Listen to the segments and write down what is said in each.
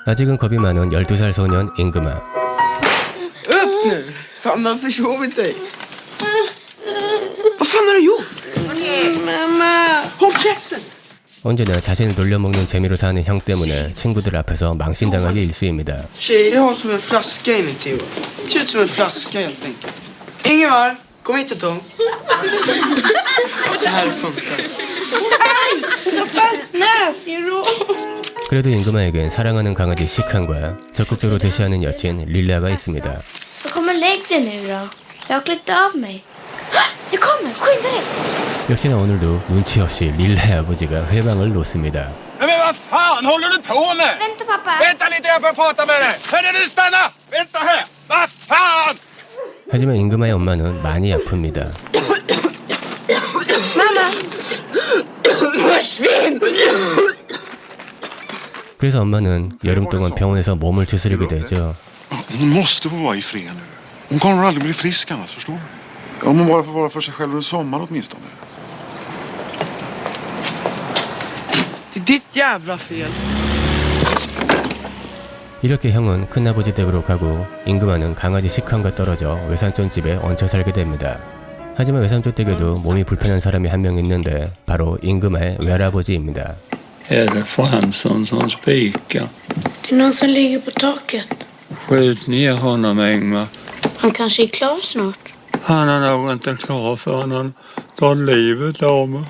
아직은 겁이 많은 12살 소년 잉그마. Upp nu! Fan, du har försovit dig. Vad fan har du gjort? Mamma! Håll käften! 언제나 자신을 놀려먹는 재미로 사는 형 때문에 친구들 앞에서 망신당하기 일쑤입니다. Tjej, jag har som en flaska inuti. Det ser ut som en flaska helt enkelt. Ingemar, kom hit ett tag. Så här funkar det. Jag fastnar! 그래도 잉그마에겐 사랑하는 강아지 시칸과 적극적으로 대시하는 여친 릴라가 있습니다. Jag kommer lägg dig nu då. Jag har klätt av mig. Jag kommer, skynda dig. 역시나 오늘도 눈치 없이 릴라의 아버지가 회방을 놓습니다. Men vad fan håller du på med? Vänta pappa. Vänta lite, jag får prata med dig. Hörru du, stanna! Vänta här! Vad fan! 하지만 잉그마의 엄마는 많이 아픕니다. Försvinn! 그래서 엄마는 여름 동안 병원에서 몸을 추스리게 되죠. Hon måste få vara i fred nu. Hon kommer aldrig bli frisk annars, förstår du? Om hon bara får vara för sig själv under sommaren åtminstone. Det är ditt jävla fel. 이렇게 형은 큰아버지 댁으로 가고 잉그마는 강아지 시칸과 떨어져 외삼촌 집에 얹혀 살게 됩니다. 하지만 외삼촌 댁에도 몸이 불편한 사람이 한 명 있는데 바로 잉그마의 외할아버지입니다. Är det Fransson som spikar? Det är någon som ligger på taket. Skjut ner honom, Ingmar. Han kanske är klar snart. Han är nog inte klar förrän han tar livet av mig.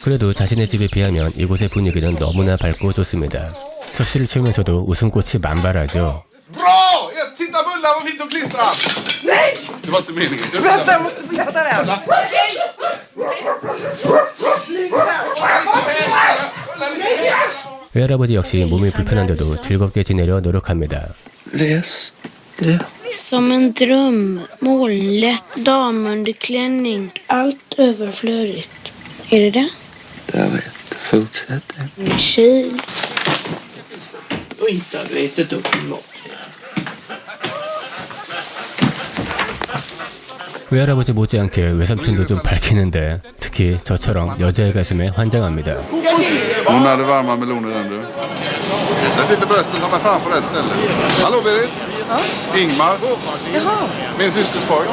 그래도 자신의 집에 비하면 이곳의 분위기는 너무나 밝고 좋습니다. 접시를 치우면서도 웃음꽃이 만발하죠. Bra! Titta Bulla, vad fint att klistra! Nej! Det var inte meningen. Vänta, jag måste blöda den. 외할아버지 역시 몸이 불편한데도 즐겁게 지내려 노력합니다. Läs det. Som en dröm, målet, damunderklänning, allt överflödigt. Är det det? Jag vet. Fortsätt. En kyl. Och inte har du ätit upp något. 외할아버지 못지않게 외삼촌도 좀 밝히는데 특히 저처럼 여자의 가슴에 환장합니다. Hon hade varma meloner den du. Där sitter brösten, ta mig fan på rätt ställe. Hallå Berit? Ingmar? Min systers pojk.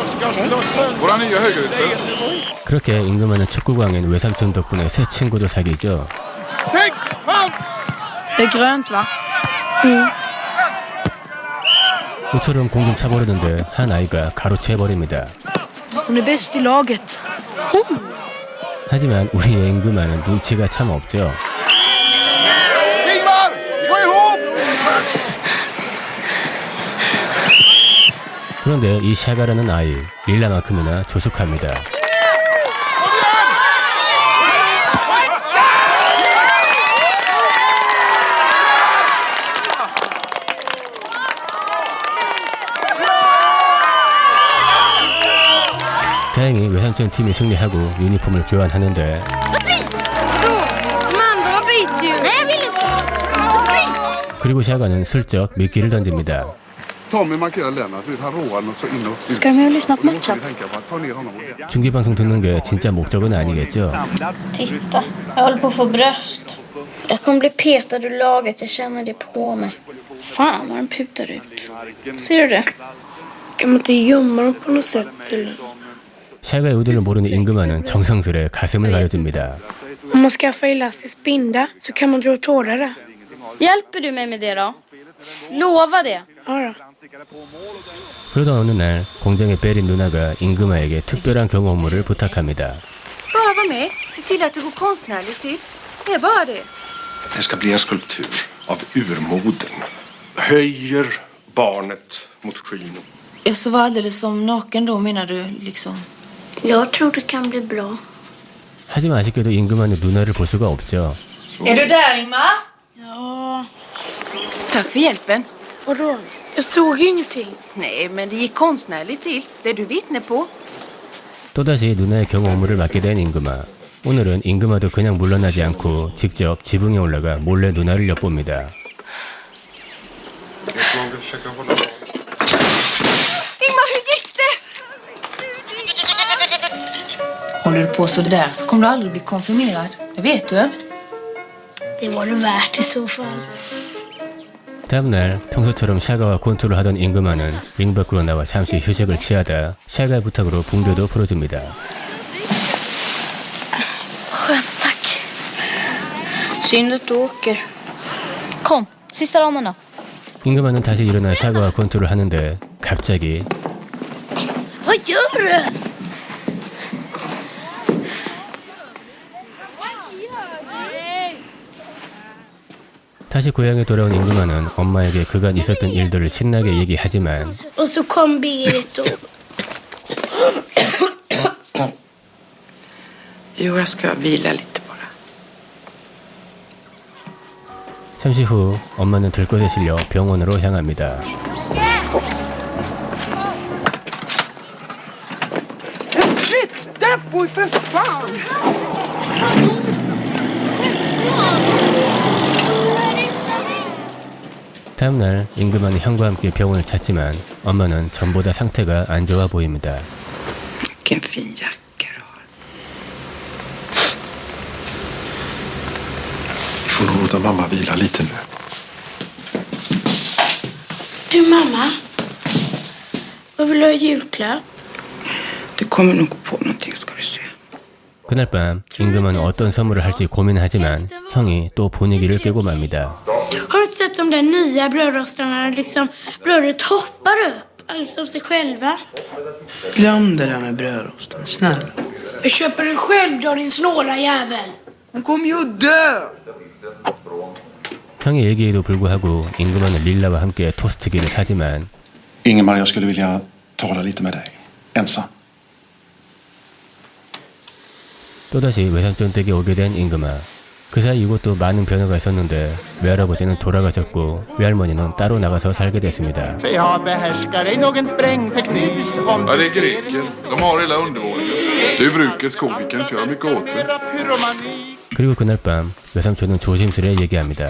Våra nya högerytter. 그렇게 잉그마는 축구광인 외삼촌 덕분에 새 친구도 사귀죠. Tänk! Fan! Det är grönt va? 모처럼 공 좀 차버리는데 한 아이가 가로채버립니다. Hon är bäst i laget. 하지만 우리의 잉그마는 눈치가 참 없죠. Ingmar! Gå ihop! 그런데 이 샤가라는 아이 릴라만큼이나 조숙합니다. 다행히 외삼촌 팀이 승리하고 유니폼을 교환하는데 그리고 샤가는 슬쩍 미끼를 던집니다. Tommy markerar Lennart, han roar något så inåt. Ska de ju lyssna på matchen? Tänka på att ta ner honom ordentligt. 중계방송 듣는 게 진짜 목적은 아니겠죠. Titta, jag håller på att få bröst. Jag kommer bli petad ur laget, jag känner det på mig. Fan vad den putar ut. Ser du det? Kan man inte gömma dem på något sätt eller? 샤가의 의도를 모르는 잉그마는 정성스레 가슴을 가려줍니다. Om man skaffar elastisk binda så kan man dra åt hårdare. Hjälper du mig med det då? Lova det. Ja då. 그러던 어느 날 공장의 베린 누나가 잉그마에게 특별한 경호업무를 부탁합니다. Bara vara med. Se till att det går konstnärligt till. Det är bara det. Det ska bli en skulptur av urmoden. Höjer barnet mot skyn. Jag så var alldeles som naken då menar du liksom? Jag tror det kan bli bra. 하지만 아쉽게도 잉그마는 누나를 볼 수가 없죠. Är du där Ingmar? Ja, Tack för hjälpen. vadå? Jag såg ju ingenting. Nej, men det gick konstnärligt till. Det är du vittne på. 또다시 누나의 경호 업무를 맡게 된 잉그마. 오늘은 잉그마도 그냥 물러나지 않고 직접 지붕에 올라가 몰래 누나를 엿봅니다. Ingmar, hur gick det? Håller du på så där så kommer du aldrig bli konfirmerad. Det vet du. Det var det värt i så fall. 다음날 평소처럼 샤가와 권투를 하던 잉그마는 링 밖으로 나와 잠시 휴식을 취하다 샤가의 부탁으로 붕대도 풀어줍니다. Skönt, tack. Synd att du åker. Kom, sista raden då. 잉그마는 다시 일어나 샤가와 권투를 하는데 갑자기 Vad gör du? 다시 고향에 돌아온 잉그마는 엄마에게 그간 있었던 일들을 신나게 얘기하지만 Och så kom Berit och... Jo, jag ska vila lite bara. 잠시 후 엄마는 들것에 실려 병원으로 향합니다. Flytta på för fan! 다음날 잉그마는 형과 함께 병원을 찾지만 엄마는 전보다 상태가 안 좋아 보입니다. Vilken fin jacka du har. Vi får nog låta mamma vila lite nu. Du mamma, vad vill du ha i julklapp? Du kommer nog gå på någonting ska du se. 그날 밤 잉그마는 어떤 선물을 할지 고민하지만 형이 또 분위기를 끄고 맙니다. Har du inte sett de där nya brödrostarna liksom brödet hoppar upp alltså av sig själva? Glöm det där med brödrosten, snälla. Jag köper den själv då din snåla jävel. Hon kommer ju att dö! 형의 얘기에도 불구하고 잉그마는 릴라와 함께 토스트기를 사지만 Ingemar, jag skulle vilja tala lite med dig. Ensam. 또다시 외삼촌 댁에 오게 된 잉그마. 그 사이 이곳도 많은 변화가 있었는데 외할아버지는 돌아가셨고 외할머니는 따로 나가서 살게 됐습니다. Jag behärskar ej någon sprängteknik om Ja, det är greker. De har hela undervåningen. Det är ju brukets ko, vi kan inte göra mycket åt det. pyromani. 그리고 그날 밤 외삼촌은 조심스레 얘기합니다.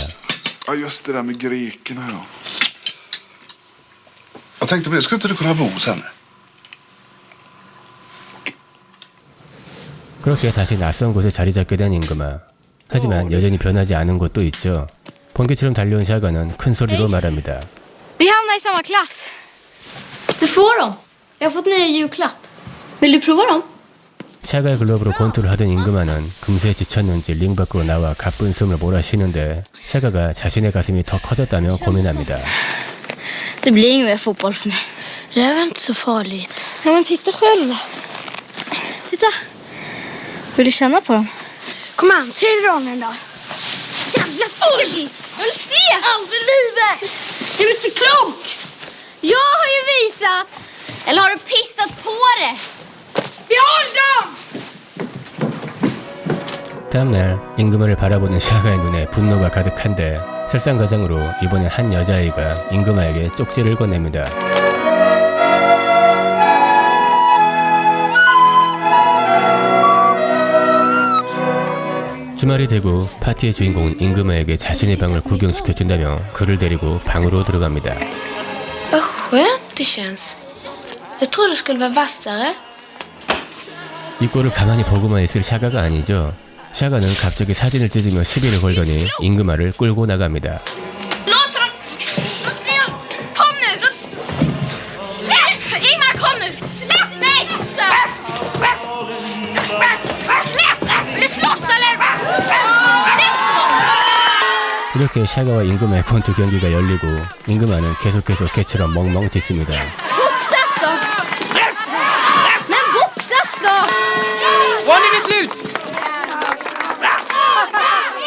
Ja, just det där med grekerna, ja. Jag tänkte på det, skulle inte du kunna bo hos henne? 그렇게 다시 낯선 곳에 자리 잡게 된 잉그마. 하지만 여전히 변하지 않은 곳도 있죠. 번개처럼 달려온 샤가는 큰 소리로 말합니다. Vi hamnar i samma klass. Du får dem. Jag har fått nya julklapp. Vill du prova dem? 샤가의 글러브로 권투를 하던 잉그마는 금세 지쳤는지 링 밖으로 나와 가쁜 숨을 몰아쉬는데 샤가가 자신의 가슴이 더 커졌다며 고민합니다. Det blir ingen mer fotboll för mig. Det är väl inte så farligt. Ja, men titta själv då. Titta. Vill du känna på dem? Kom an, till ronden då. Jävla fegis! Jag vill se! Aldrig i livet! Är du inte klok? Jag har ju visat. Eller har du pissat på det? Behåll dem! 다음날 잉그마를 바라보는 샤가의 눈에 분노가 가득한데 설상가상으로 이번엔 한 여자아이가 잉그마에게 쪽지를 건넵니다. 주말이 되고 파티의 주인공은 잉그마에게 자신의 방을 구경시켜준다며 그를 데리고 방으로 들어갑니다. Vad skönt det känns. Jag trodde det skulle vara vassare. 이 꼴을 가만히 보고만 있을 샤가가 아니죠. 샤가는 갑자기 사진을 찢으며 시비를 걸더니 잉그마를 끌고 나갑니다. Låt honom! Vad snäll! Kom nu! Släpp! Ingmar, kom nu! Släpp mig! Släpp! Vill du slåss eller? Släpp dem! 이렇게 샤가와 잉그마의 권투 경기가 열리고 잉그마는 계속해서 개처럼 멍멍 짖습니다. Boxas då! Men boxas då! Var är det slut?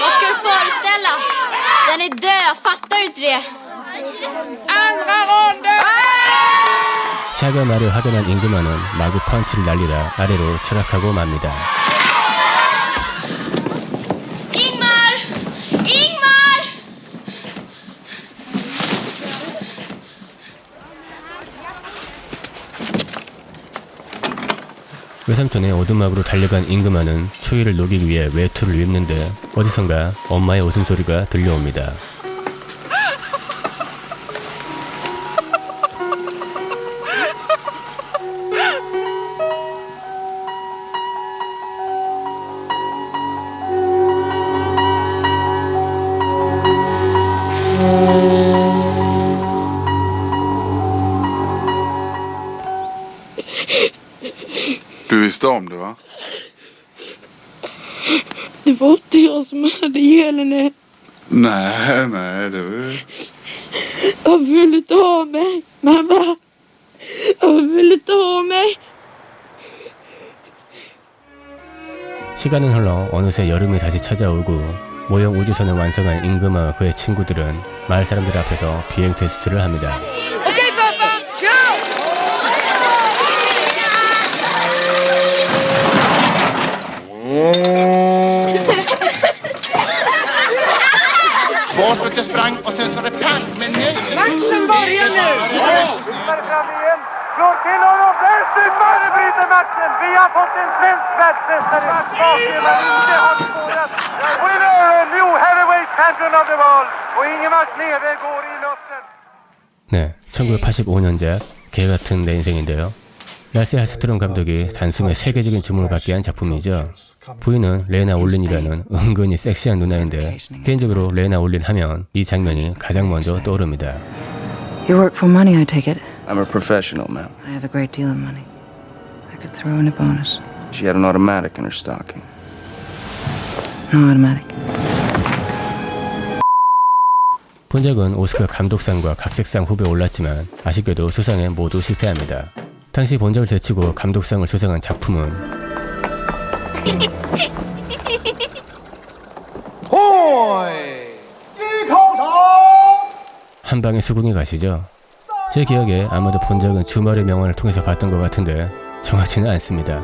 Vad ska du föreställa? Den är död, fattar du inte det? Andra ronden! 샤가 말을 확인한 잉그마는 마구 펀치를 날리다 아래로 추락하고 맙니다. Ingmar! Ingmar! 외삼촌의 오두막으로 달려간 잉그마는 추위를 녹이기 위해 외투를 입는데 어디선가 엄마의 웃음소리가 들려옵니다. Du visste om det, va? Det var inte jag som hade Jelene. Nej, det var... Jag ville inte ha mig, mamma. Jag ville inte ha mig. 시간은 흘러 어느새 여름이 다시 찾아오고 모형 우주선을 완성한 임금아와 그의 친구들은 마을 사람들 앞에서 비행 테스트를 합니다. Okej farfar, kör! Bakåt jag sprang och sen så det pang med nej. Matchen börjar nu! Slår till honom, Ingmar bryter matchen. Vi har fått en svensk världsmästare. Inte har skårat. Winner and new heavyweight champion of the world. Och Ingemars leve går i luften. 네, 1985년작 개같은 내 인생인데요. 라세 할스트롬 감독이 단숨에 세계적인 주목을 받게 한 작품이죠. 부인은 레나 올린이라는 은근히 섹시한 누나인데 개인적으로 레나 올린 하면 이 장면이 가장 먼저 떠오릅니다. You work for money, I take it. I'm a professional, ma'am. I have a great deal of money. I could throw in a bonus. She had an automatic in her stocking. No automatic. 본작은 오스카 감독상과 각색상 후보에 올랐지만 아쉽게도 수상에 모두 실패합니다. 당시 본작을 제치고 감독상을 수상한 작품은 한방에 수긍이 가시죠? 제 기억에 아마도 본작은 주말의 명언을 통해서 봤던 것 같은데 정확치는 않습니다.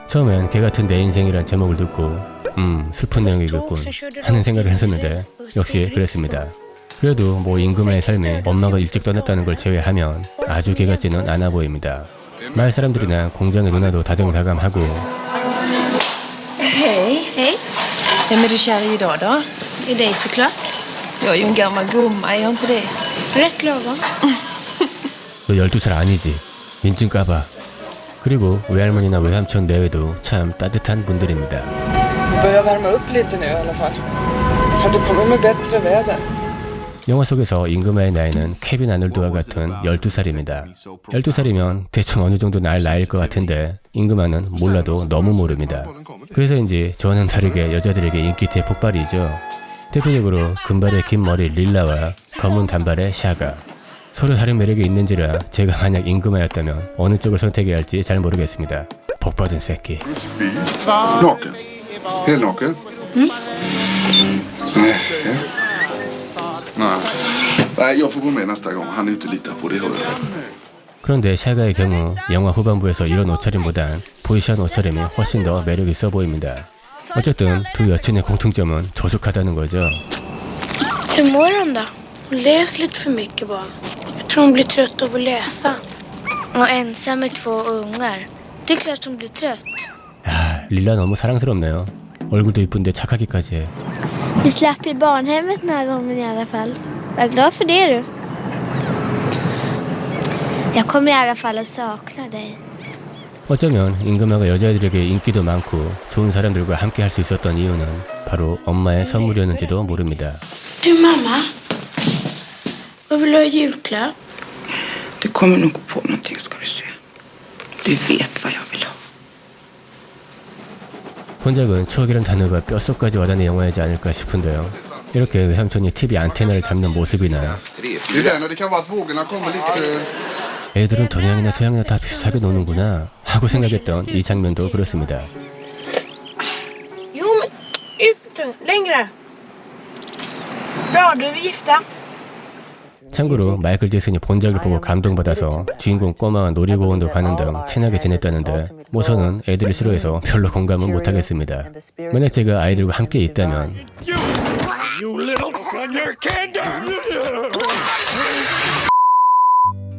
처음엔 개같은 내 인생이란 제목을 듣고 슬픈 내용이겠군 하는 생각을 했었는데 역시 그랬습니다. 그래도 뭐 임금아의 삶에 엄마가 일찍 떠났다는 걸 제외하면 아주 개같지는 않아 보입니다. 마을 사람들이나 공장의 누나도 다정다감하고 Hej. Hej. Vem är du kär i idag då? I dig såklart. Jag är ju en gammal gumma, är jag inte det? Rätt lagom. 너 12살 아니지? 민증 까봐. 그리고 외할머니나 외삼촌 내외도 참 따뜻한 분들입니다. Det börjar värma upp lite nu i alla fall. Att du kommer med bättre väder. 영화 속에서 임금아의 나이는 케빈 아놀드와 같은 12살입니다. 12살이면 대충 어느 정도 나일 것 같은데 임금아는 몰라도 너무 모릅니다. 그래서인지 저와는 다르게 여자들에게 인기 대폭발이죠. 대표적으로 금발의 긴 머리 릴라와 검은 단발의 샤가. 서로 다른 매력이 있는지라 제가 만약 임금아였다면 어느 쪽을 선택해야 할지 잘 모르겠습니다. 복받은 새끼. Naken? Helt naken? Nej, jag får gå med nästa gång. Han är inte lita på det, hör jag. 그런데 샤가의 경우 영화 후반부에서 이런 옷차림보단 보이시한 옷차림이 훨씬 더 매력 있어 보입니다. 어쨌든 두 여친의 공통점은 조숙하다는 거죠. Hur mår hon då? Hon läser lite för mycket bara. Jag tror hon blir trött av att läsa. Och ensam med 2 ungar. Det är klart hon blir trött. 야, 릴라 너무 사랑스럽네요. 얼굴도 이쁜데 착하기까지 해. Vi slapp ju barnhemmet den här gången i alla fall. Var glad för det du. Jag kommer i alla fall att sakna dig. 어쩌면 임금아가 여자애들에게 인기도 많고 좋은 사람들과 함께 할 수 있었던 이유는 바로 엄마의 선물이었는지도 모릅니다. Du mamma. Vad vill du ha i julklapp? Du kommer nog på någonting ska du se. Du vet vad jag vill ha. 본작은 추억이란 단어가 뼛속까지 와닿는 영화이지 않을까 싶은데요. 이렇게 외삼촌이 TV 안테나를 잡는 모습이나 Det är där när det kan vara att vågorna kommer lite... 애들은 동양이나 서양이나 다 비슷하게 노는구나 하고 생각했던 이 장면도 그렇습니다. Jo, men ut längre. Bra, du är gifta. 참고로 마이클 제슨이 본작을 보고 감동받아서 주인공 꼬마와 놀이공원도 가는 등 친하게 지냈다는데 뭐 저는 애들을 싫어해서 별로 공감은 못하겠습니다. 만약 제가 아이들과 함께 있다면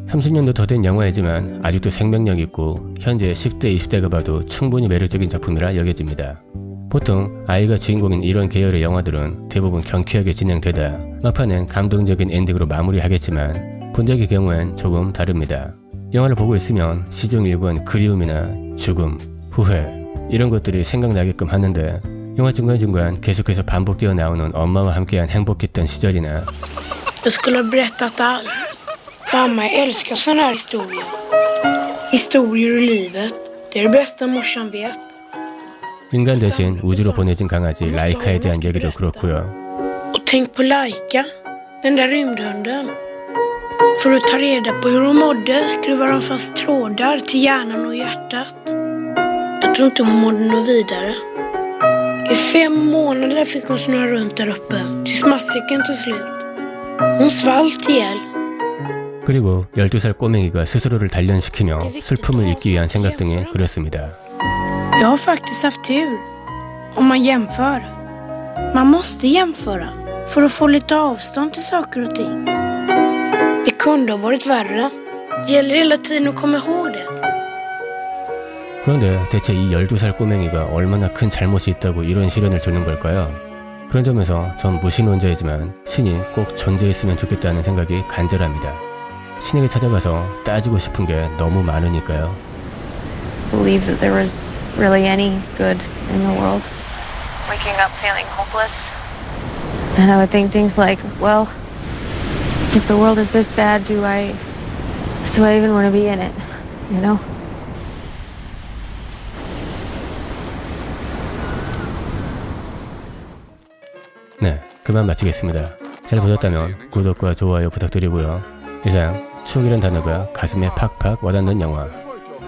30년도 더 된 영화이지만 아직도 생명력 있고 현재 10대, 20대가 봐도 충분히 매력적인 작품이라 여겨집니다. 보통 아이가 주인공인 이런 계열의 영화들은 대부분 경쾌하게 진행되다 막판엔 감동적인 엔딩으로 마무리하겠지만 본작의 경우엔 조금 다릅니다. 영화를 보고 있으면 시종 일관 그리움이나 죽음, 후회 이런 것들이 생각나게끔 하는데 영화 중간중간 계속해서 반복되어 나오는 엄마와 함께한 행복했던 시절이나 Jag skulle ha berättat allt. Mamma älskar såna här historier. Historier ur livet. Det är det bästa morsan vet. 인간 대신 우주로 보내진 강아지 라이카에 대한 얘기도 그렇고요. Och tänk på Laika, den där rymdhunden. För att ta reda på hur hon mådde skruvar de fast trådar till hjärnan och hjärtat. Jag tror inte hon mådde något vidare. I 5 månader fick hon snurra runt där uppe, tills matsäcken tog slut. Hon svalt ihjäl. 그리고 12살 꼬맹이가 스스로를 단련시키며 슬픔을 잊기 위한 생각 등에 그랬습니다. Jag har faktiskt haft tur. Om man jämför. Man måste jämföra för att få lite avstånd till saker och ting. Det kunde ha varit värre. Det gäller hela tiden att komma ihåg det. 그런데 대체 이 12살 꼬맹이가 얼마나 큰 잘못이 있다고 이런 시련을 주는 걸까요? 그런 점에서 전 무신론자이지만 신이 꼭 존재했으면 좋겠다는 생각이 간절합니다. 신에게 찾아가서 따지고 싶은 게 너무 많으니까요. Believe that there was really any good in the world. Waking up feeling hopeless. And I would think things like, well, if the world is this bad, do I even want to be in it? You know? 네, 그만 마치겠습니다. 잘 보셨다면 구독과 좋아요 부탁드리고요. 이상 추억이란 단어가 가슴에 팍팍 와닿는 영화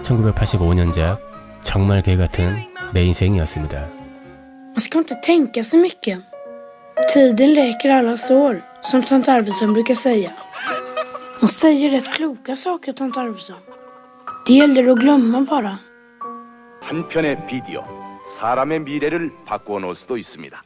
1985년작 정말 개같은 내 인생이었습니다. Man ska inte tänka så mycket. Tiden läker alla sår, som tant Arvidsson brukar säga. Hon säger rätt kloka saker, tant Arvidsson. Det gäller att glömma bara. 한 편의 비디오, 사람의 미래를 바꾸어 놓을 수도 있습니다.